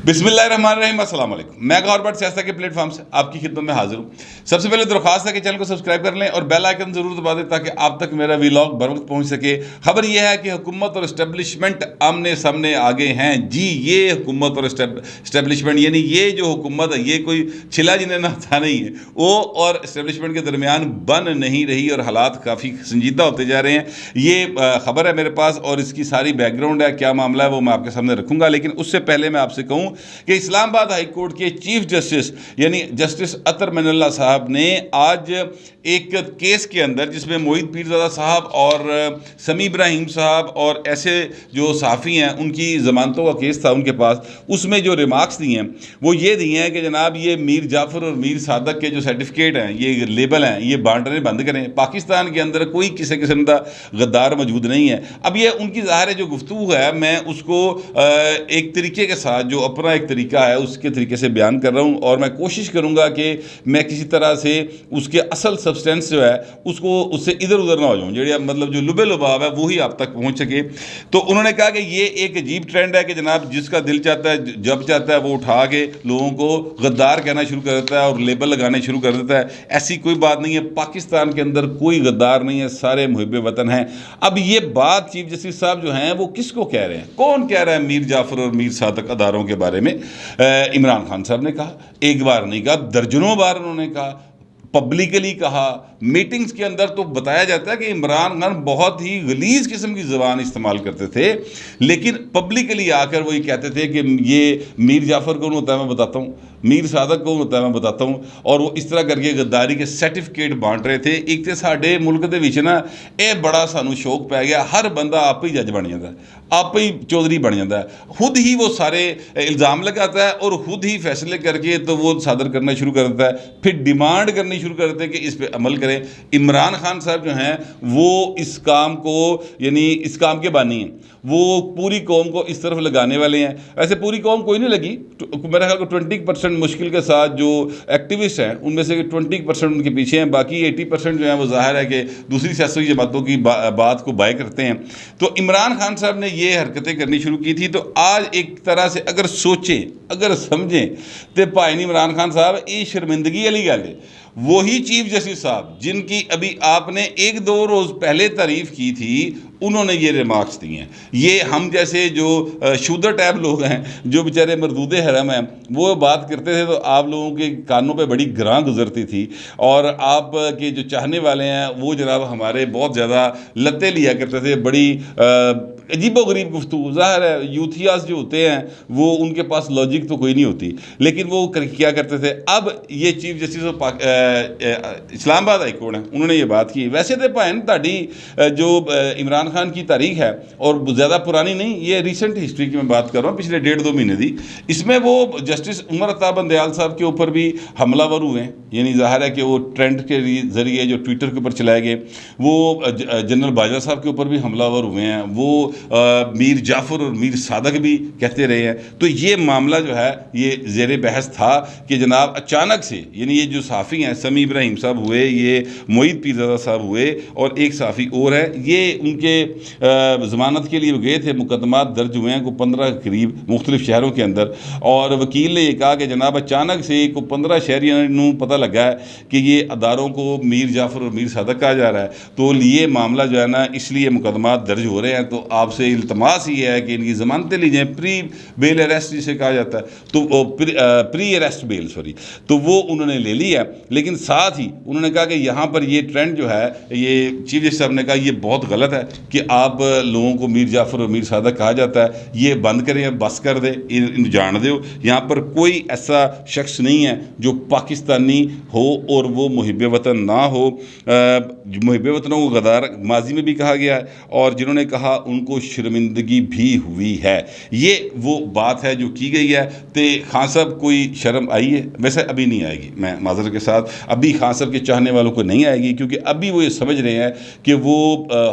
بسم اللہ الرحمن الرحیم، السلام علیکم۔ میں گور بٹ سیاست کے پلیٹ فارم سے آپ کی خدمت میں حاضر ہوں۔ سب سے پہلے درخواست ہے کہ چینل کو سبسکرائب کر لیں اور بیل آئیکن ضرور دبا دیں تاکہ آپ تک میرا ویلاگ بر وقت پہنچ سکے۔ خبر یہ ہے کہ حکومت اور اسٹیبلشمنٹ آمنے سامنے آگے ہیں۔ جی، یہ حکومت اور اسٹیبلشمنٹ، یعنی یہ جو حکومت ہے یہ کوئی چھلا جنہیں نہتا نہیں ہے، وہ اور اسٹیبلشمنٹ کے درمیان بن نہیں رہی اور حالات کافی سنجیدہ ہوتے جا رہے ہیں۔ یہ خبر ہے میرے پاس اور اس کی ساری بیک گراؤنڈ ہے، کیا معاملہ ہے وہ میں آپ کے سامنے رکھوں گا، لیکن اس سے پہلے میں آپ سے کہوں کہ اسلام آباد ہائی کورٹ کے چیف جسٹس یعنی جسٹس اطہر من اللہ صاحب نے آج ایک کیس کے اندر جس میں معید پیرزادہ صاحب اور سمیع ابراہیم صاحب اور ایسے جو صحافی ہیں ان کی ضمانتوں کا کیس تھا ان کے پاس، اس میں جو ریمارکس دیے ہیں وہ یہ دیے ہیں کہ جناب یہ میر جعفر اور میر صادق کے جو سرٹیفکیٹ ہیں، یہ لیبل ہیں، یہ بانٹنے بند کریں۔ پاکستان کے اندر کوئی کسی قسم کا غدار موجود نہیں ہے۔ اب یہ ان کی ظاہر ہے جو گفتگو ہے، میں اس کو ایک طریقے کے ساتھ جو اپنا ایک طریقہ ہے اس کے طریقے سے بیان کر رہا ہوں، اور میں کوشش کروں گا کہ میں کسی طرح سے اس کے اصل سبسٹینس جو ہے اس سے ادھر ادھر نہ ہو جاؤں، مطلب جو لبے لباب ہے وہی آپ تک پہنچ سکے۔ تو انہوں نے کہا کہ یہ ایک عجیب ٹرینڈ ہے کہ جناب جس کا دل چاہتا ہے جب چاہتا ہے وہ اٹھا کے لوگوں کو غدار کہنا شروع کر دیتا ہے اور لیبل لگانے شروع کر دیتا ہے۔ ایسی کوئی بات نہیں ہے، پاکستان کے اندر کوئی غدار نہیں ہے، سارے محب وطن ہیں۔ اب یہ بات چیف جسٹس صاحب جو ہیں وہ کس کو کہہ رہے ہیں؟ کون کہہ رہا ہے میر جعفر اور میر صادق اداروں کے بارے میں؟ عمران خان صاحب نے کہا، ایک بار نہیں کہا، درجنوں بار انہوں نے کہا، پبلکلی کہا، میٹنگز کے اندر تو بتایا جاتا ہے کہ عمران خان بہت ہی غلیظ قسم کی زبان استعمال کرتے تھے، لیکن پبلکلی آ کر وہی کہتے تھے کہ یہ میر جعفر کون ہوتا ہے میں بتاتا ہوں، میر صادق کون ہوتا ہے میں بتاتا ہوں، اور وہ اس طرح کر کے غداری کے سرٹیفکیٹ بانٹ رہے تھے۔ ایک تو ساڈے ملک دے وچ نا یہ بڑا سانو شوق پی گیا، ہر بندہ آپ ہی جج بن جاتا ہے، آپ ہی چودھری بن جاتا ہے، خود ہی وہ سارے الزام لگاتا ہے اور خود ہی فیصلے کر کے تو وہ صادر کرنا شروع کر دیتا ہے، پھر ڈیمانڈ کرنی شروع کر دیتے ہیں کہ اس پہ عمل کریں۔ عمران خان صاحب جو ہیں وہ اس کام کو یعنی اس کام کے بانی ہیں، وہ پوری قوم کو اس طرف لگانے والے ہیں۔ ایسے پوری قوم کوئی نہیں لگی، میرا خیال کو 20% مشکل کے ساتھ جو ایکٹیوسٹ ہیں ان میں سے 20% ان کے پیچھے ہیں، باقی 80% جو ہیں وہ ظاہر ہے کہ دوسری سیاسی جماعتوں کی بات کو بائے کرتے ہیں۔ تو عمران خان صاحب نے یہ حرکتیں کرنی شروع کی تھی۔ تو آج ایک طرح سے اگر سوچیں اگر سمجھیں تو بھائی عمران خان صاحب یہ شرمندگی والی گل ہے، وہی چیف جسٹس صاحب جن کی ابھی آپ نے ایک دو روز پہلے تعریف کی تھی، انہوں نے یہ ریمارکس دی ہیں۔ یہ ہم جیسے جو شودر ٹیب لوگ ہیں، جو بیچارے مردود حرم ہیں، وہ بات کرتے تھے تو آپ لوگوں کے کانوں پہ بڑی گراں گزرتی تھی، اور آپ کے جو چاہنے والے ہیں وہ جناب ہمارے بہت زیادہ لتے لیا کرتے تھے، بڑی عجیب و غریب گفتگو۔ ظاہر ہے یوتھیاز جو ہوتے ہیں وہ ان کے پاس لاجک تو کوئی نہیں ہوتی، لیکن وہ کیا کرتے تھے۔ اب یہ چیف جسٹس اسلام آباد ہائی کورٹ ہیں، انہوں نے یہ بات کی۔ ویسے تو بھائن تہاڈی جو عمران خان کی تاریخ ہے اور زیادہ پرانی نہیں، یہ ریسنٹ ہسٹری کی میں بات کر رہا ہوں، پچھلے 1.5-2 مہینے دی۔ اس میں وہ جسٹس عمر عطا بندیال صاحب کے اوپر بھی حملہ ور ہوئے ہیں، یعنی ظاہر ہے کہ وہ ٹرینڈ کے ذریعے جو ٹویٹر کے اوپر چلائے گئے، وہ جنرل باجوہ صاحب کے اوپر بھی حملہ ور ہوئے ہیں، وہ میر جعفر اور میر صادق بھی کہتے رہے ہیں۔ تو یہ معاملہ جو ہے یہ زیر بحث تھا کہ جناب اچانک سے یعنی یہ جو صحافی ہیں سمیع ابراہیم صاحب ہوئے، یہ معید پیرزادہ صاحب ہوئے اور ایک صحافی اور ہے، یہ ان کے ضمانت کے لیے گئے تھے، مقدمات درج ہوئے ہیں کو 15 کے قریب مختلف شہروں کے اندر، اور وکیل نے یہ کہا کہ جناب اچانک سے کو 15 شہریوں پتہ لگا ہے کہ یہ اداروں کو میر جعفر اور میر صادق کہا جا رہا ہے، تو یہ معاملہ جو ہے نا اس لیے مقدمات درج ہو رہے ہیں، تو آپ سے التماس یہ ہے کہ ان کی ضمانتیں لی جائیں، پری بیل اریسٹ جسے کہا جاتا ہے، تو پری اریسٹ بیل تو وہ انہوں نے لے لی ہے۔ لیکن ساتھ ہی انہوں نے کہا کہ یہاں پر یہ ٹرینڈ جو ہے، یہ چیف جسٹس صاحب نے کہا یہ بہت غلط ہے کہ آپ لوگوں کو میر جعفر اور میر صادق کہا جاتا ہے، یہ بند کریں، بس کر دے، جان دو، یہاں پر کوئی ایسا شخص نہیں ہے جو پاکستانی ہو اور وہ محب وطن نہ ہو۔ محب وطنوں کو غدار ماضی میں بھی کہا گیا ہے، اور جنہوں نے کہا ان کو شرمندگی بھی ہوئی ہے۔ یہ وہ بات ہے جو کی گئی ہے۔ تو خان صاحب کوئی شرم آئی ہے؟ ویسے ابھی نہیں آئے گی، میں معذرت کے ساتھ ابھی خان صاحب کے چاہنے والوں کو نہیں آئے گی، کیونکہ ابھی وہ یہ سمجھ رہے ہیں کہ وہ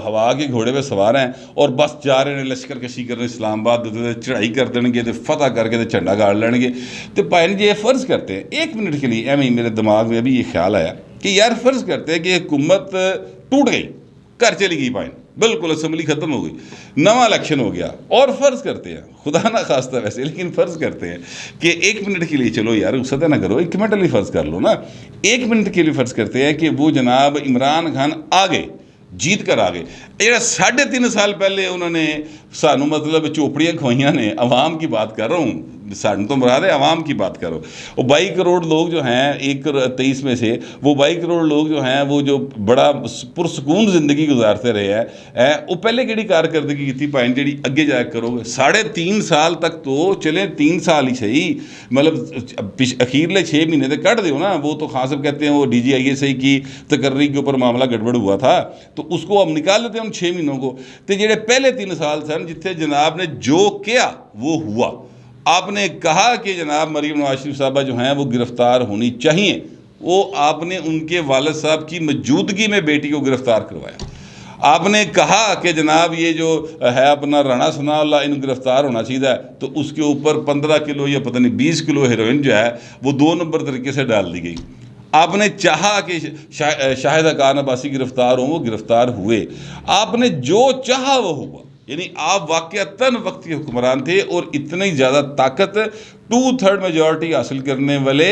ہوا کے گھوڑے پہ سوار ہیں اور بس جا رہے ہیں لشکر کشی کرنے اسلام آباد، چڑھائی کر دیں گے تو فتح کر کے جھنڈا گاڑ لیں گے۔ تو بھائی جی یہ فرض کرتے ہیں، ایک منٹ کے لیے ایویں میرے دماغ میں ابھی یہ خیال آیا کہ یار فرض کرتے ہیں کہ حکومت ٹوٹ گئی، گھر چلی گئی پائن، بالکل اسمبلی ختم ہو گئی، نواں الیکشن ہو گیا، اور فرض کرتے ہیں، خدا نہ خواستہ ویسے، لیکن فرض کرتے ہیں کہ 1 منٹ کے لیے، چلو یار غصہ نہ کرو، 1 منٹ کے لیے فرض کر لو نا، 1 منٹ کے لیے فرض کرتے ہیں کہ وہ جناب عمران خان آ گئے، جیت کر آ گئے، یہ 3.5 سال پہلے انہوں نے سانو مطلب چوپڑیاں کھوائیاں نے، عوام کی بات کر رہا ہوں، سانو تو مراد ہے عوام کی بات کرو، وہ 22 کروڑ لوگ جو ہیں 1/23 میں سے، وہ 22 کروڑ لوگ جو ہیں وہ جو بڑا پرسکون زندگی گزارتے رہے ہیں، وہ پہلے کیڑی کارکردگی کی تھی پائن جیڑی اگے جا کے کرو گے؟ 3.5 سال تک تو چلیں، 3 سال ہی صحیح، مطلب اخیرلے 6 مہینے تو کٹ دیو نا، وہ تو خان صاحب کہتے ہیں وہ DGISI کی تقرری کے اوپر معاملہ گڑبڑ ہوا تھا، تو اس کو ہم نکال لیتے ہیں ان 6 مہینوں کو، تو جڑے پہلے 3 سال سن جتنے جناب نے جو کیا وہ ہوا، آپ نے کہا کہ جناب مریم نواز شریف صاحبہ جو ہیں وہ گرفتار ہونی چاہیے، وہ آپ نے ان کے والد صاحب کی موجودگی میں بیٹی کو گرفتار کروایا، آپ نے کہا کہ جناب یہ جو ہے اپنا رانا ثناء اللہ ان گرفتار ہونا چاہیے، تو اس کے اوپر 15 کلو یا پتہ نہیں 20 کلو ہیروئن جو ہے وہ 2 نمبر طریقے سے ڈال دی گئی۔ آپ نے چاہا کہ شاہد حقان عباسی گرفتار ہوں، وہ گرفتار ہوئے، آپ نے جو چاہا وہ ہوا، یعنی آپ واقعتاً وقتی حکمران تھے، اور اتنی زیادہ طاقت 2/3 میجورٹی حاصل کرنے والے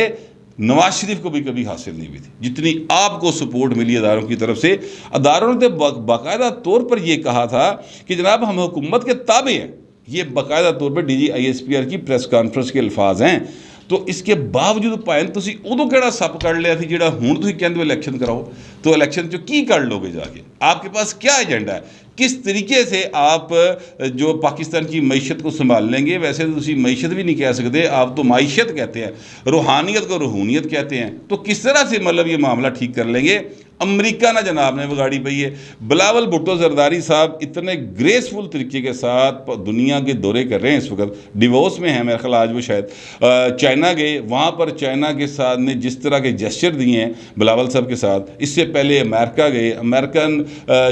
نواز شریف کو بھی کبھی حاصل نہیں ہوئی تھی جتنی آپ کو سپورٹ ملی اداروں کی طرف سے۔ اداروں نے باقاعدہ طور پر یہ کہا تھا کہ جناب ہم حکومت کے تابع ہیں، یہ باقاعدہ طور پر DGISPR کی پریس کانفرنس کے الفاظ ہیں، تو اس کے باوجود پائن تسی ادو کیڑا سپ کر لیا تھی جڑا ہون تسی کہندے ہو الیکشن کراؤ، تو الیکشن جو کی کر لو گے جا کے؟ آپ کے پاس کیا ایجنڈا ہے؟ کس طریقے سے آپ جو پاکستان کی معیشت کو سنبھال لیں گے؟ ویسے تو تسی معیشت بھی نہیں کہہ سکتے، آپ تو معیشت کہتے ہیں، روحانیت کو روحانیت کہتے ہیں، تو کس طرح سے مطلب یہ معاملہ ٹھیک کر لیں گے؟ امریکہ نہ جناب نے بگاڑی پئی ہے۔ بلاول بھٹو زرداری صاحب اتنے گریسفل طریقے کے ساتھ دنیا کے دورے کر رہے ہیں، اس وقت ڈیوورس میں ہیں میرے خیال، آج وہ شاید چائنا گئے، وہاں پر چائنا کے ساتھ نے جس طرح کے جسچر دیے ہیں بلاول صاحب کے ساتھ، اس سے پہلے امریکہ گئے، امریکن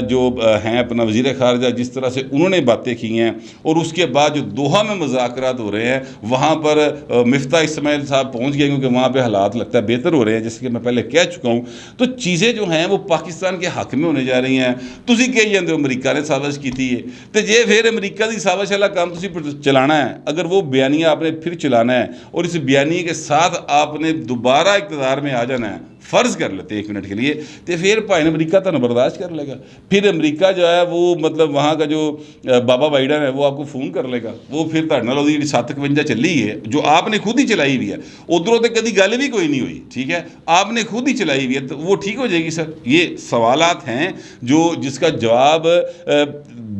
جو ہیں اپنا وزیر خارجہ جس طرح سے انہوں نے باتیں کی ہیں، اور اس کے بعد جو دوحہ میں مذاکرات ہو رہے ہیں وہاں پر مفتاح اسماعیل صاحب پہنچ گئے، کیونکہ وہاں پہ حالات لگتا ہے بہتر ہو رہے ہیں، جیسے کہ میں پہلے کہہ چکا ہوں، تو چیزیں جو ہیں وہ پاکستان کے حق میں ہونے جا رہی ہیں۔ تسی کہی جاندے ہو امریکہ نے سازش کی تھی، تو یہ پھر امریکہ دی سازش والا کام تسی چلانا ہے، اگر وہ بیانیہ آپ نے پھر چلانا ہے، اور اس بیانیے کے ساتھ آپ نے دوبارہ اقتدار میں آ جانا ہے، فرض کر لیتے 1 منٹ کے لیے، تو پھر بھائی امریکہ تو برداشت کر لے گا، پھر امریکہ جو ہے وہ مطلب وہاں کا جو بابا بائیڈن ہے وہ آپ کو فون کر لے گا، وہ پھر تھوڑے نال جی 751 چلی ہے جو آپ نے خود ہی چلائی ہوئی ہے، ادھروں تو کدی گل بھی کوئی نہیں ہوئی، ٹھیک ہے، آپ نے خود ہی چلائی ہوئی ہے، تو وہ ٹھیک ہو جائے گی سر؟ یہ سوالات ہیں جس کا جواب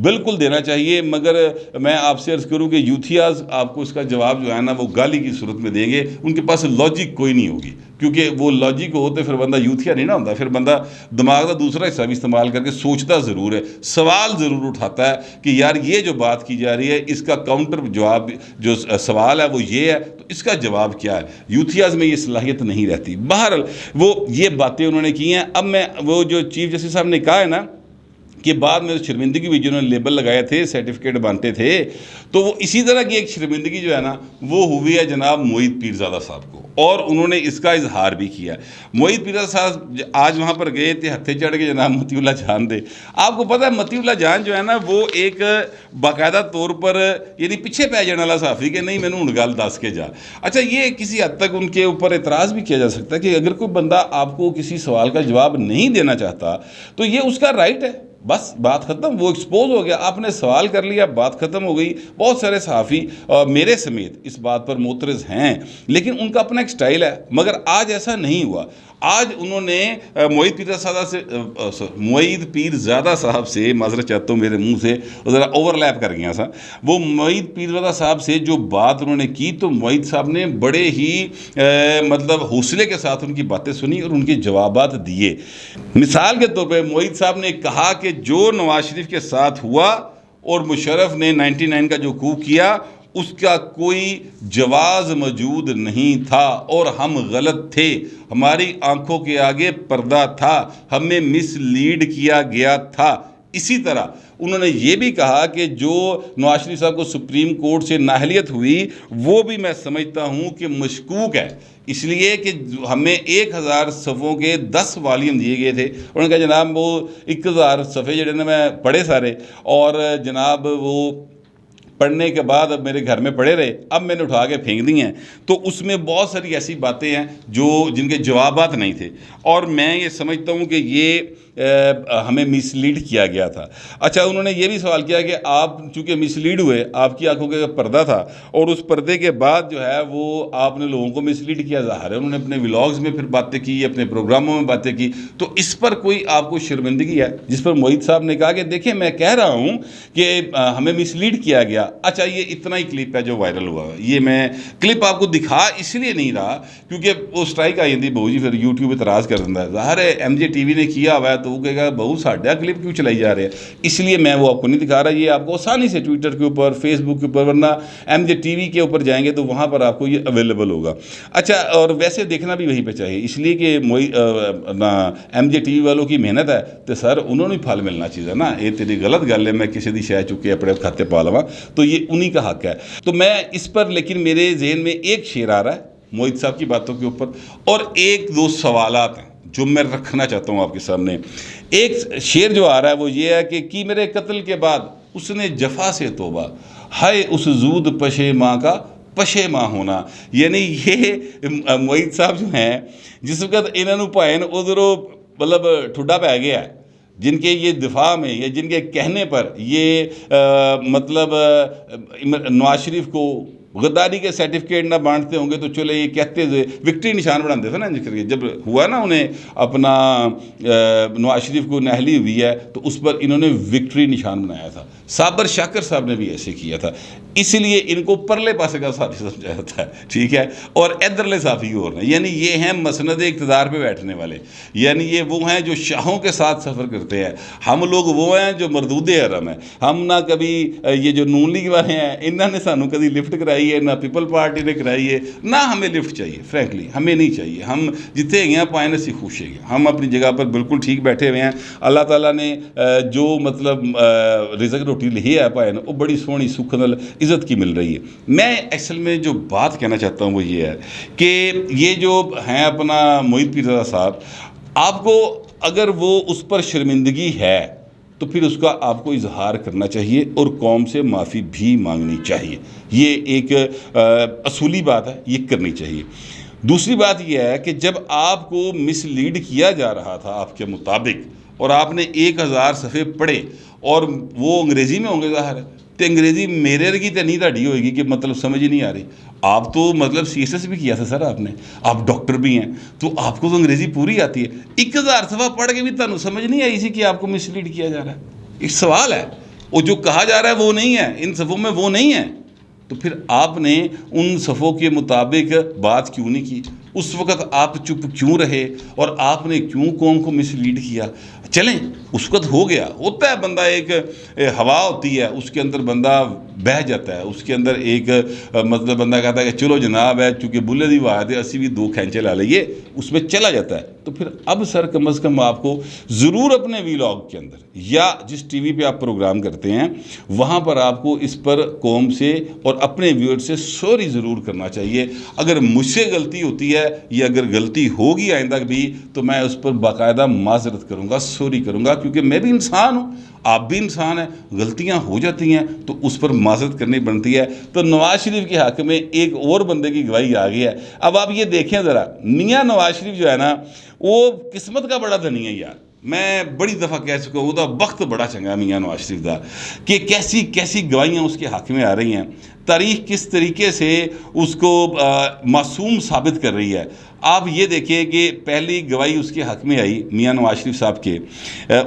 بالکل دینا چاہیے، مگر میں آپ سے عرض کروں کہ یوتھیاز آپ کو اس کا جواب جو ہے نا وہ گالی کی صورت میں دیں گے، ان کے پاس لاجک کوئی نہیں ہوگی، کیونکہ وہ لاجک ہوتے پھر بندہ یوتھیا نہیں نہ ہوتا، پھر بندہ دماغ کا دوسرا حصہ بھی استعمال کر کے سوچتا ضرور ہے، سوال ضرور اٹھاتا ہے کہ یار یہ جو بات کی جا رہی ہے اس کا کاؤنٹر جواب جو سوال ہے وہ یہ ہے، تو اس کا جواب کیا ہے؟ یوتھیاز میں یہ صلاحیت نہیں رہتی۔ بہرحال وہ یہ باتیں انہوں نے کی ہیں۔ اب میں وہ جو چیف جسٹس صاحب نے کہا ہے نا کہ بعد میں شرمندگی بھی جنہوں نے لیبل لگائے تھے، سرٹیفکیٹ بانٹے تھے، تو وہ اسی طرح کی ایک شرمندگی جو ہے نا وہ ہوئی ہے جناب معید پیرزادہ صاحب کو، اور انہوں نے اس کا اظہار بھی کیا ہے۔ معید پیرزادہ صاحب آج وہاں پر گئے تھے، ہتھے چڑھ کے جناب متی اللہ جان دے۔ آپ کو پتہ ہے متی اللہ جان جو ہے نا وہ ایک باقاعدہ طور پر یعنی پیچھے پہ جانے والا صحافی کہ نہیں مینوں ہن گل دس کے جا۔ اچھا یہ کسی حد تک ان کے اوپر اعتراض بھی کیا جا سکتا ہے کہ اگر کوئی بندہ آپ کو کسی سوال کا جواب نہیں دینا چاہتا تو یہ اس کا رائٹ ہے، بس بات ختم، وہ ایکسپوز ہو گیا، آپ نے سوال کر لیا، بات ختم ہو گئی۔ بہت سارے صحافی میرے سمیت اس بات پر معترض ہیں، لیکن ان کا اپنا ایک سٹائل ہے، مگر آج ایسا نہیں ہوا۔ آج انہوں نے معید پیرزادہ صاحب سے معذرت چاہتا ہوں میرے منہ سے ذرا اوور لیپ کر گیا سا، وہ معید پیرزادہ صاحب سے جو بات انہوں نے کی تو معید صاحب نے بڑے ہی مطلب حوصلے کے ساتھ ان کی باتیں سنی اور ان کے جوابات دیے۔ مثال کے طور پہ معید صاحب نے کہا کہ جو نواز شریف کے ساتھ ہوا اور مشرف نے 99 کا جو کو کیا اس کا کوئی جواز موجود نہیں تھا اور ہم غلط تھے، ہماری آنکھوں کے آگے پردہ تھا، ہمیں مس لیڈ کیا گیا تھا۔ اسی طرح انہوں نے یہ بھی کہا کہ جو نواز شریف صاحب کو سپریم کورٹ سے نااہلیت ہوئی وہ بھی میں سمجھتا ہوں کہ مشکوک ہے، اس لیے کہ ہمیں 1000 صفحوں کے 10 والیوم دیے گئے تھے. انہوں نے کہا جناب وہ 1000 صفحے جڑے نا میں پڑھے سارے، اور جناب وہ پڑھنے کے بعد اب میرے گھر میں پڑے رہے، اب میں نے اٹھا کے پھینک دی ہیں. تو اس میں بہت ساری ایسی باتیں ہیں جن کے جوابات نہیں تھے، اور میں یہ سمجھتا ہوں کہ یہ ہمیں مس لیڈ کیا گیا تھا. اچھا، انہوں نے یہ بھی سوال کیا کہ آپ چونکہ مس لیڈ ہوئے، آپ کی آنکھوں کا پردہ تھا اور اس پردے کے بعد جو ہے وہ آپ نے لوگوں کو مس لیڈ کیا. ظاہر ہے انہوں نے اپنے ولاگز میں پھر باتیں کی، اپنے پروگراموں میں باتیں کی، تو اس پر کوئی آپ کو شرمندگی ہے؟ جس پر معید صاحب نے کہا کہ دیکھیں میں کہہ رہا ہوں کہ ہمیں مس لیڈ کیا گیا. اچھا، یہ اتنا ہی کلپ ہے جو وائرل ہوا ہے. یہ میں کلپ آپ کو دکھا اس لیے نہیں رہا کیونکہ وہ سٹرائک آئی جاتی بہو جی، پھر یوٹیوب اعتراض کر دیتا ہے. ظاہر ہے ایم جے ٹی وی نے کیا ہوا ہے تو وہ کہے گا بہو ساڈا کلپ کیوں چلائی جا رہے ہیں، اس لیے میں وہ آپ کو نہیں دکھا رہا. یہ آپ کو آسانی سے ٹویٹر کے اوپر، فیس بک کے اوپر، ورنہ ایم جے ٹی وی کے اوپر جائیں گے تو وہاں پر آپ کو یہ اویلیبل ہوگا. اچھا، اور ویسے دیکھنا بھی وہیں پہ چاہیے، اس لیے کہ ایم جے ٹی وی والوں کی محنت ہے تو سر انہوں نے پھل ملنا چاہیے نا. یہ تیری غلط گل ہے میں کسی دی شے چکے اپنے کھاتے پا لواں، تو یہ انہی کا حق ہے. تو میں اس پر لیکن میرے ذہن میں ایک شعر آ رہا ہے معید صاحب کی باتوں کے اوپر، اور 1-2 سوالات ہیں جو میں رکھنا چاہتا ہوں آپ کے سامنے. ایک شعر جو آ رہا ہے وہ یہ ہے کہ کی میرے قتل کے بعد اس نے جفا سے توبہ، ہائے اس زود پشیماں کا پشیماں ہونا. یعنی یہ معید صاحب جو ہیں جس وقت انہوں پائن ادھروں مطلب ٹھڈا پہ گیا ہے، جن کے یہ دفاع میں یا جن کے کہنے پر یہ مطلب نواز شریف کو غداری کے سرٹیفکیٹ نہ بانٹتے ہوں گے تو چلے یہ کہتے ہوئے وکٹری نشان بناتے تھے نا. جب ہوا نا انہیں اپنا نواز شریف کو نااہلی ہوئی ہے تو اس پر انہوں نے وکٹری نشان بنایا تھا. صابر شاکر صاحب نے بھی ایسے کیا تھا، اس لیے ان کو پرلے پاسے کا صافی سمجھا جاتا ہے، ٹھیک ہے، اور ادھرلے صافی اور ہیں. یعنی یہ ہیں مسند اقتدار پہ بیٹھنے والے، یعنی یہ وہ ہیں جو شاہوں کے ساتھ سفر کرتے ہیں. ہم لوگ وہ ہیں جو مردود حرم ہیں. ہم نہ کبھی یہ جو نون لیگ والے ہیں انہوں نے سانوں کبھی لفٹ کرائی ہے، نہ پیپل پارٹی نے کرائی ہے، نہ ہمیں لفٹ چاہیے. فرینکلی ہمیں نہیں چاہیے. ہم جتنے گئے پائیں سے خوش ہیں، ہم اپنی جگہ پر بالکل ٹھیک بیٹھے ہوئے ہیں. اللہ تعالیٰ نے جو مطلب رزق روٹی لہی ہے پائیں وہ بڑی سونی سکھ نال عزت کی مل رہی ہے. میں اصل میں جو بات کہنا چاہتا ہوں وہ یہ ہے کہ یہ جو ہیں اپنا معید پیرزادہ صاحب، آپ کو اگر وہ اس پر شرمندگی ہے تو پھر اس کا آپ کو اظہار کرنا چاہیے اور قوم سے معافی بھی مانگنی چاہیے. یہ ایک اصولی بات ہے، یہ کرنی چاہیے. دوسری بات یہ ہے کہ جب آپ کو مس لیڈ کیا جا رہا تھا آپ کے مطابق اور آپ نے 1000 صفحے پڑھے اور وہ انگریزی میں ہوں گے، ظاہر ہے تو انگریزی میرے رگی تو نہیں تھوڑی ہوئے گی کہ مطلب سمجھ ہی نہیں آ رہی. آپ تو مطلب سی ایس ایس بھی کیا تھا سر آپ نے، آپ ڈاکٹر بھی ہیں تو آپ کو تو انگریزی پوری آتی ہے. 1000 صفحہ پڑھ کے بھی تمہیں سمجھ نہیں آئی سی کہ آپ کو مس لیڈ کیا جا رہا ہے. ایک سوال ہے، وہ جو کہا جا رہا ہے وہ نہیں ہے، ان صفحوں میں وہ نہیں ہے، تو پھر آپ نے ان صفحوں کے مطابق بات کیوں نہیں کی؟ اس وقت آپ چپ کیوں رہے اور آپ نے کیوں قوم کو مس لیڈ کیا؟ چلیں اس وقت ہو گیا، ہوتا ہے بندہ، ایک ہوا ہوتی ہے اس کے اندر بندہ بہہ جاتا ہے، اس کے اندر ایک مطلب بندہ کہتا ہے کہ چلو جناب ہے چونکہ بلے دی واد ہے اسی بھی 2 کھینچے لا لئیے، اس میں چلا جاتا ہے. تو پھر اب سر کم از کم آپ کو ضرور اپنے ویلاگ کے اندر یا جس ٹی وی پہ آپ پروگرام کرتے ہیں وہاں پر آپ کو اس پر قوم سے اور اپنے ویور سے سوری ضرور کرنا چاہیے. اگر مجھ سے غلطی ہوتی ہے یا اگر غلطی ہوگی آئندہ بھی تو میں اس پر باقاعدہ معذرت کروں گا، سوری کروں گا، کیونکہ میں بھی انسان ہوں، آپ بھی انسان ہیں، غلطیاں ہو جاتی ہیں تو اس پر معذرت کرنی بنتی ہے. تو نواز شریف کے حق میں ایک اور بندے کی گواہی آ گئی ہے. اب آپ یہ دیکھیں ذرا، میاں نواز شریف جو ہے نا وہ قسمت کا بڑا دھنی ہے یار. میں بڑی دفعہ کہہ چکا ہوں وہ وقت بڑا چنگا میاں نواز شریف دا کہ کیسی کیسی گواہیاں اس کے حق میں آ رہی ہیں. تاریخ کس طریقے سے اس کو معصوم ثابت کر رہی ہے. آپ یہ دیکھیں کہ پہلی گواہی اس کے حق میں آئی میاں نواز شریف صاحب کے،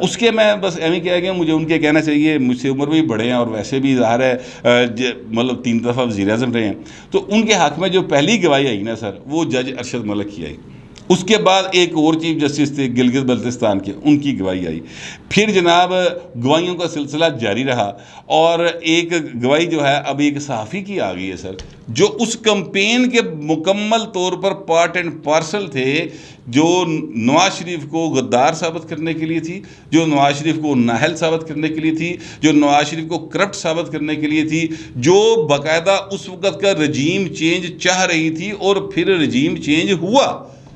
اس کے میں بس ایویں کہہ گیا، مجھے ان کے کہنا چاہیے، مجھ سے عمر بھی بڑے ہیں اور ویسے بھی ظاہر ہے مطلب 3 دفعہ وزیر اعظم رہے ہیں، تو ان کے حق میں جو پہلی گواہی آئی نا سر وہ جج ارشد ملک کی آئی. اس کے بعد ایک اور چیف جسٹس تھے گلگت بلتستان کے، ان کی گواہی آئی، پھر جناب گواہیوں کا سلسلہ جاری رہا، اور ایک گواہی جو ہے اب ایک صحافی کی آ گئی ہے سر، جو اس کمپین کے مکمل طور پر پارٹ اینڈ پارسل تھے، جو نواز شریف کو غدار ثابت کرنے کے لیے تھی، جو نواز شریف کو نااہل ثابت کرنے کے لیے تھی، جو نواز شریف کو کرپٹ ثابت کرنے کے لیے تھی، جو باقاعدہ اس وقت کا رجیم چینج چاہ رہی تھی، اور پھر رجیم چینج ہوا،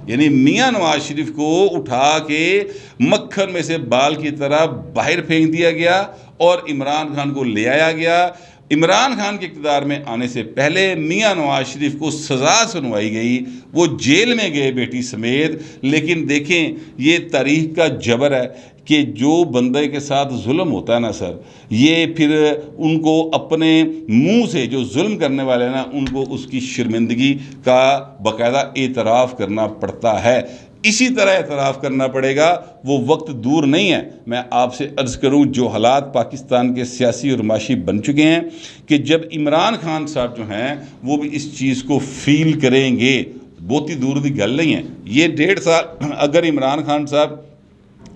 یعنی میاں نواز شریف کو اٹھا کے مکھن میں سے بال کی طرح باہر پھینک دیا گیا اور عمران خان کو لے آیا گیا۔ عمران خان کے اقتدار میں آنے سے پہلے میاں نواز شریف کو سزا سنوائی گئی، وہ جیل میں گئے بیٹی سمیت، لیکن دیکھیں یہ تاریخ کا جبر ہے کہ جو بندے کے ساتھ ظلم ہوتا ہے نا سر، یہ پھر ان کو اپنے منہ سے جو ظلم کرنے والے نا، ان کو اس کی شرمندگی کا باقاعدہ اعتراف کرنا پڑتا ہے۔ اسی طرح اعتراف کرنا پڑے گا، وہ وقت دور نہیں ہے۔ میں آپ سے عرض کروں، جو حالات پاکستان کے سیاسی اور معاشی بن چکے ہیں، کہ جب عمران خان صاحب جو ہیں وہ بھی اس چیز کو فیل کریں گے، بہت ہی دور کی گل نہیں ہے۔ یہ 1.5 سال اگر عمران خان صاحب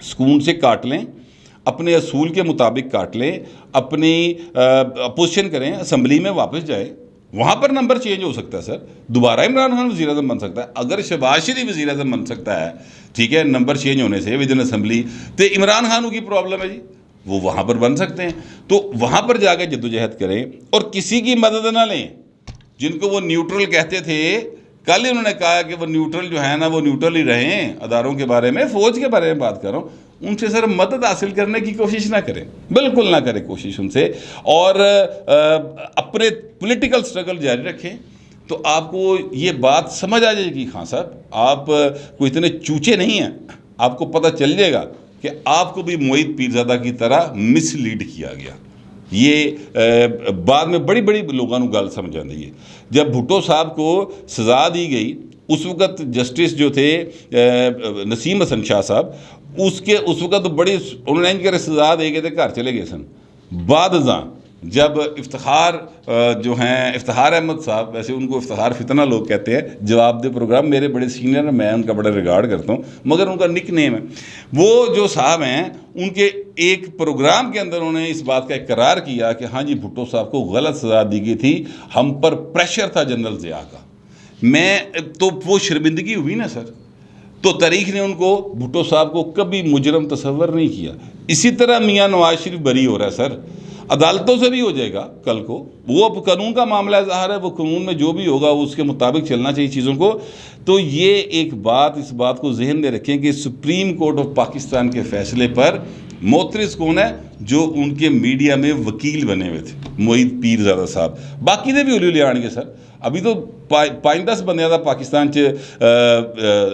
سکون سے کاٹ لیں، اپنے اصول کے مطابق کاٹ لیں، اپنی اپوزیشن کریں، اسمبلی میں واپس جائے، وہاں پر نمبر چینج ہو سکتا ہے سر، دوبارہ عمران خان وزیر اعظم بن سکتا ہے۔ اگر شہباز شریف وزیر اعظم بن سکتا ہے، ٹھیک ہے، نمبر چینج ہونے سے ودن اسمبلی، تو عمران خان کی پرابلم ہے جی، وہ وہاں پر بن سکتے ہیں۔ تو وہاں پر جا کے جدوجہد کریں اور کسی کی مدد نہ لیں۔ جن کو وہ نیوٹرل کہتے تھے، کل ہی انہوں نے کہا کہ وہ نیوٹرل جو ہے نا، وہ نیوٹرل ہی رہیں اداروں کے بارے میں، فوج کے بارے میں بات کر رہا ہوں، ان سے سر مدد حاصل کرنے کی کوشش نہ کریں، بالکل نہ کریں کوشش ان سے، اور اپنے پولیٹیکل سٹرگل جاری رکھیں۔ تو آپ کو یہ بات سمجھ آ جائے گی، خان صاحب آپ کوئی اتنے چوچے نہیں ہیں، آپ کو پتہ چل جائے گا کہ آپ کو بھی معید پیرزادہ کی طرح مس لیڈ کیا گیا۔ یہ بعد میں بڑی بڑی لوگوں کو گل سمجھ آتی ہے۔ جب بھٹو صاحب کو سزا دی گئی، اس وقت جسٹس جو تھے نسیم حسن شاہ صاحب، اس وقت بڑی انہوں نے کہ سزا دے گئے تھے، گھر چلے گئے سن۔ بعد ازاں جب افتخار جو ہیں افتخار احمد صاحب، ویسے ان کو افتخار فتنہ لوگ کہتے ہیں، جواب دہ پروگرام، میرے بڑے سینئر ہیں، میں ان کا بڑا ریگارڈ کرتا ہوں، مگر ان کا نک نیم ہے، وہ جو صاحب ہیں، ان کے ایک پروگرام کے اندر انہوں نے اس بات کا اقرار کیا کہ ہاں جی بھٹو صاحب کو غلط سزا دی گئی تھی، ہم پر پریشر تھا جنرل ضیاء کا۔ میں تو وہ شرمندگی ہوئی نا سر، تو تاریخ نے ان کو، بھٹو صاحب کو کبھی مجرم تصور نہیں کیا۔ اسی طرح میاں نواز شریف بری ہو رہا ہے سر، عدالتوں سے بھی ہو جائے گا کل کو، وہ اب قانون کا معاملہ ظاہر ہے، وہ قانون میں جو بھی ہوگا اس کے مطابق چلنا چاہیے چیزوں کو۔ تو یہ ایک بات، اس بات کو ذہن میں رکھیں کہ سپریم کورٹ آف پاکستان کے فیصلے پر معترض کون ہے؟ جو ان کے میڈیا میں وکیل بنے ہوئے تھے، معید پیرزادہ صاحب، باقی دے بھی ہولی ہولی آن گے سر۔ ابھی تو 5-10 بندیاں دا پاکستان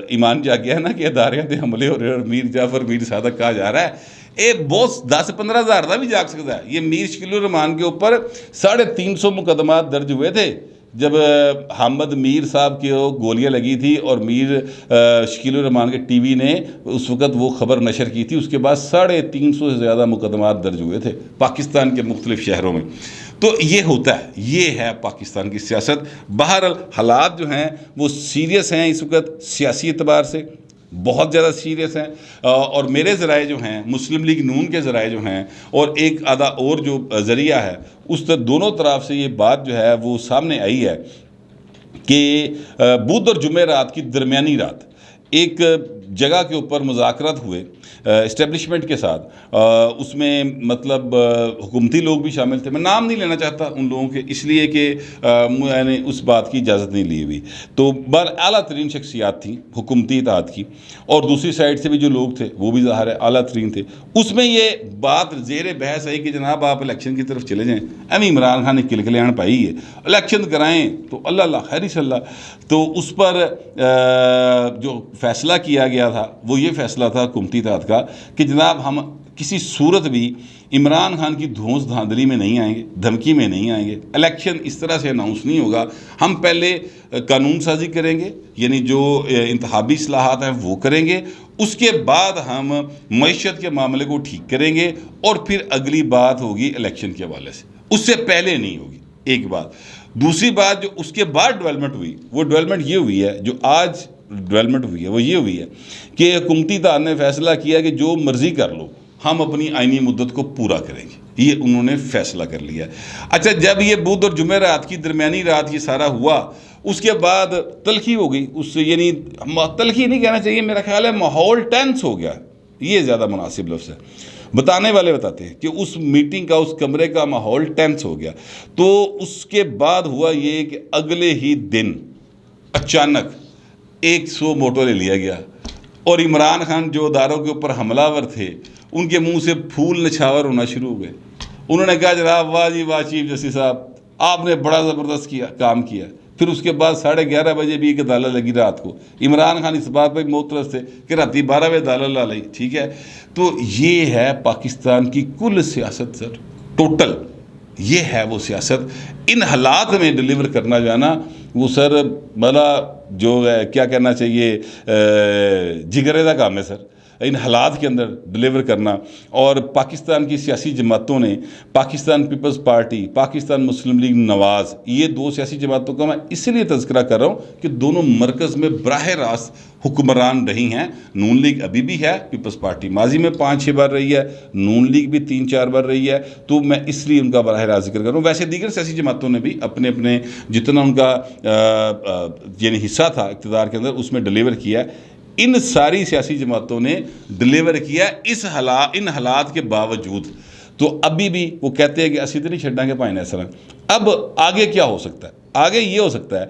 ایمان جا گیا نا کہ اداریاں دے حملے ہو رہے اور میر جعفر میر صادق کہا جا رہا ہے، یہ بہت 10-15 ہزار دا بھی جاگ سکتا ہے۔ یہ میر شکیل الرحمان کے اوپر 350 مقدمات درج ہوئے تھے جب حامد میر صاحب کی گولیاں لگی تھی، اور میر شکیل الرحمان کے ٹی وی نے اس وقت وہ خبر نشر کی تھی، اس کے بعد 350 سے زیادہ مقدمات درج ہوئے تھے پاکستان کے مختلف شہروں میں۔ تو یہ ہوتا ہے، یہ ہے پاکستان کی سیاست۔ بہرحال حالات جو ہیں وہ سیریس ہیں اس وقت، سیاسی اعتبار سے بہت زیادہ سیریس ہیں، اور میرے ذرائع جو ہیں، مسلم لیگ نون کے ذرائع جو ہیں، اور ایک آدھا اور جو ذریعہ ہے، اس دونوں طرف سے یہ بات جو ہے وہ سامنے آئی ہے کہ بدھ اور جمعرات کی درمیانی رات ایک جگہ کے اوپر مذاکرات ہوئے اسٹیبلشمنٹ کے ساتھ، اس میں مطلب حکومتی لوگ بھی شامل تھے، میں نام نہیں لینا چاہتا ان لوگوں کے، اس لیے کہ میں نے اس بات کی اجازت نہیں لی ہوئی، تو اعلیٰ ترین شخصیات تھیں حکومتی اتحاد کی، اور دوسری سائڈ سے بھی جو لوگ تھے وہ بھی ظاہر ہے اعلیٰ ترین تھے۔ اس میں یہ بات زیر بحث آئی کہ جناب آپ الیکشن کی طرف چلے جائیں، عمران خان نے کلکلیان پائی ہے، الیکشن کرائیں تو اللہ اللہ خیر صلی اللہ۔ تو اس پر جو فیصلہ کیا گیا تھا وہ یہ فیصلہ تھا حکومتی اتحاد کا کہ جناب ہم کسی صورت بھی عمران خان کی دھونس دھاندلی میں نہیں آئیں گے، دھمکی میں نہیں آئیں گے، الیکشن اس طرح سے اناؤنس نہیں ہوگا، ہم پہلے قانون سازی کریں گے، یعنی جو انتخابی اصلاحات ہیں وہ کریں گے، اس کے بعد ہم معیشت کے معاملے کو ٹھیک کریں گے، اور پھر اگلی بات ہوگی الیکشن کے حوالے سے، اس سے پہلے نہیں ہوگی۔ ایک بات، دوسری بات جو اس کے بعد ڈیولپمنٹ ہوئی، وہ ڈیولپمنٹ یہ ہوئی ہے جو آج ڈیولپمنٹ ہوئی ہے وہ یہ ہوئی ہے کہ حکومتی اتحاد نے فیصلہ کیا کہ جو مرضی کر لو ہم اپنی آئینی مدت کو پورا کریں گے، یہ انہوں نے فیصلہ کر لیا۔ اچھا، جب یہ بدھ اور جمعرات کی درمیانی رات یہ سارا ہوا، اس کے بعد تلخی ہو گئی، اس سے یعنی تلخی نہیں کہنا چاہیے، میرا خیال ہے ماحول ٹینس ہو گیا، یہ زیادہ مناسب لفظ ہے۔ بتانے والے بتاتے ہیں کہ اس میٹنگ کا، اس کمرے کا ماحول ٹینس ہو گیا۔ تو اس کے بعد ہوا یہ کہ اگلے ہی دن اچانک 100 موٹو لے لیا گیا، اور عمران خان جو اداروں کے اوپر حملہ ور تھے ان کے منہ سے پھول نچھاور ہونا شروع ہو گئے۔ انہوں نے کہا جناب واہ جی واہ چیف جسٹس صاحب، آپ نے بڑا زبردست کام کیا۔ پھر اس کے بعد 11:30 بجے بھی ایک عدالت لگی رات کو، عمران خان اس بات پہ معترض تھے کہ راتی 12 بجے عدالت لا لی، ٹھیک ہے۔ تو یہ ہے پاکستان کی کل سیاست سر، ٹوٹل یہ ہے وہ سیاست۔ ان حالات میں ڈیلیور کرنا جانا وہ سر بڑا جو ہے کیا کہنا چاہیے جگرے کا کام ہے سر، ان حالات کے اندر ڈیلیور کرنا۔ اور پاکستان کی سیاسی جماعتوں نے، پاکستان پیپلز پارٹی، پاکستان مسلم لیگ نواز، یہ 2 سیاسی جماعتوں کا میں اس لیے تذکرہ کر رہا ہوں کہ دونوں مرکز میں براہ راست حکمران رہی ہیں۔ نون لیگ ابھی بھی ہے، پیپلز پارٹی ماضی میں 5-6 بار رہی ہے، نون لیگ بھی 3-4 بار رہی ہے، تو میں اس لیے ان کا براہ راست ذکر کر رہا ہوں۔ ویسے دیگر سیاسی جماعتوں نے بھی اپنے اپنے جتنا ان کا یعنی حصہ تھا اقتدار کے اندر اس میں ڈیلیور کیا ہے۔ ان ساری سیاسی جماعتوں نے ڈیلیور کیا ان حالات کے باوجود۔ تو ابھی بھی وہ کہتے ہیں کہ اسی تو نہیں چھڈاں گے پائیں ایسا۔ اب آگے کیا ہو سکتا ہے؟ آگے یہ ہو سکتا ہے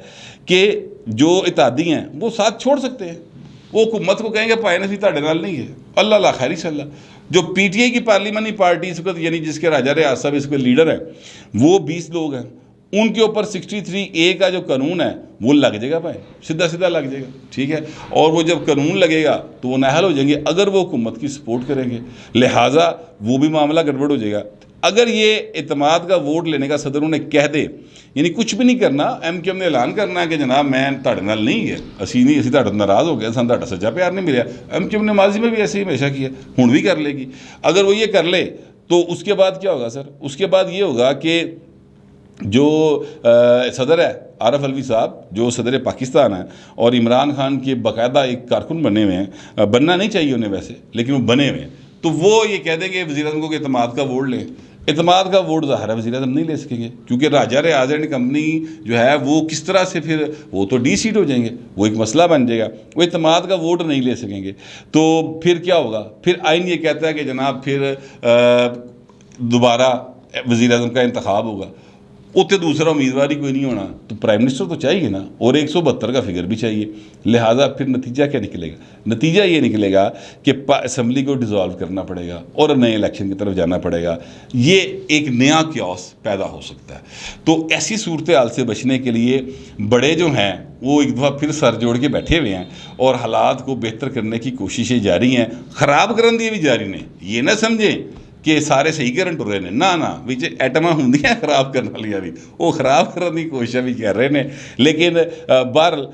کہ جو اتحادی ہیں وہ ساتھ چھوڑ سکتے ہیں، وہ حکومت کو کہیں گے پائیں اسی تہاڈے نال نہیں ہے، اللہ لا خیر صلی اللہ۔ جو پی ٹی آئی کی پارلیمانی پارٹی اس وقت یعنی جس کے راجہ ریاض صاحب اس کے لیڈر ہیں، وہ 20 لوگ ہیں، ان کے اوپر 63A کا جو قانون ہے وہ لگ جائے گا بھائی، سیدھا لگ جائے گا، ٹھیک ہے۔ اور وہ جب قانون لگے گا تو وہ نااہل ہو جائیں گے اگر وہ حکومت کی سپورٹ کریں گے، لہٰذا وہ بھی معاملہ گڑبڑ ہو جائے گا۔ اگر یہ اعتماد کا ووٹ لینے کا صدر انہیں کہہ دے، یعنی کچھ بھی نہیں کرنا، ایم کیو ایم نے اعلان کرنا ہے کہ جناب میں تہاڈے نال نہیں ہے، اسی تہاڈے ناراض ہو گئے، سانوں تہاڈا سچا پیار نہیں ملیا۔ ایم کیو ایم نے ماضی میں بھی ایسے ہی ہمیشہ کیا، ہن بھی کر لے گی۔ اگر وہ یہ کر لے تو اس کے بعد کیا ہوگا سر؟ اس کے بعد یہ ہوگا کہ جو صدر ہے عارف علوی صاحب، جو صدر پاکستان ہیں اور عمران خان کے باقاعدہ ایک کارکن بنے ہوئے ہیں، بننا نہیں چاہیے انہیں ویسے لیکن وہ بنے ہوئے ہیں، تو وہ یہ کہہ دیں گے وزیر اعظم کو کہ اعتماد کا ووٹ لیں۔ اعتماد کا ووٹ ظاہر ہے وزیر اعظم نہیں لے سکیں گے، کیونکہ راجہ ریاض اینڈ کمپنی جو ہے وہ کس طرح سے پھر وہ تو ڈی سیٹ ہو جائیں گے، وہ ایک مسئلہ بن جائے گا، وہ اعتماد کا ووٹ نہیں لے سکیں گے۔ تو پھر کیا ہوگا؟ پھر آئین یہ کہتا ہے کہ جناب پھر دوبارہ وزیر اعظم کا انتخاب ہوگا، اتنے دوسرا امیدوار ہی کوئی نہیں ہونا، تو پرائم منسٹر تو چاہیے نا، اور 172 کا فگر بھی چاہیے۔ لہٰذا پھر نتیجہ کیا نکلے گا؟ نتیجہ یہ نکلے گا کہ اسمبلی کو ڈیزالو کرنا پڑے گا اور نئے الیکشن کی طرف جانا پڑے گا۔ یہ ایک نیا کیوس پیدا ہو سکتا ہے۔ تو ایسی صورتحال سے بچنے کے لیے بڑے جو ہیں وہ ایک دفعہ پھر سر جوڑ کے بیٹھے ہوئے ہیں اور حالات کو بہتر کرنے کی کوششیں جاری ہیں، خراب کرن دی بھی جاری نے۔ یہ نہ سمجھیں کہ سارے صحیح کرن ٹر رہے ہیں، نہ وچ ایٹما ہوندیاں خراب کرنے والیاں بھی، وہ خراب کرنے کی کوششیں بھی کر رہے ہیں، لیکن بہرحال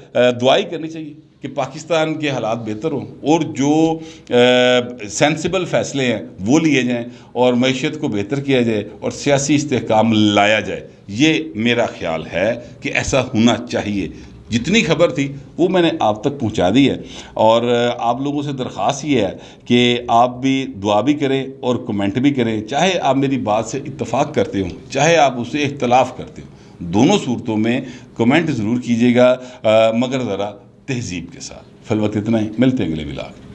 دعائی کرنی چاہیے کہ پاکستان کے حالات بہتر ہوں اور جو سینسیبل فیصلے ہیں وہ لیے جائیں اور معیشت کو بہتر کیا جائے اور سیاسی استحکام لایا جائے۔ یہ میرا خیال ہے کہ ایسا ہونا چاہیے۔ جتنی خبر تھی وہ میں نے آپ تک پہنچا دی ہے، اور آپ لوگوں سے درخواست یہ ہے کہ آپ بھی دعا بھی کریں اور کمنٹ بھی کریں، چاہے آپ میری بات سے اتفاق کرتے ہوں چاہے آپ اس سے اختلاف کرتے ہوں، دونوں صورتوں میں کمنٹ ضرور کیجیے گا، مگر ذرا تہذیب کے ساتھ۔ فی الوقت اتنا ہی، ملتے ہیں اگلے ولاگ۔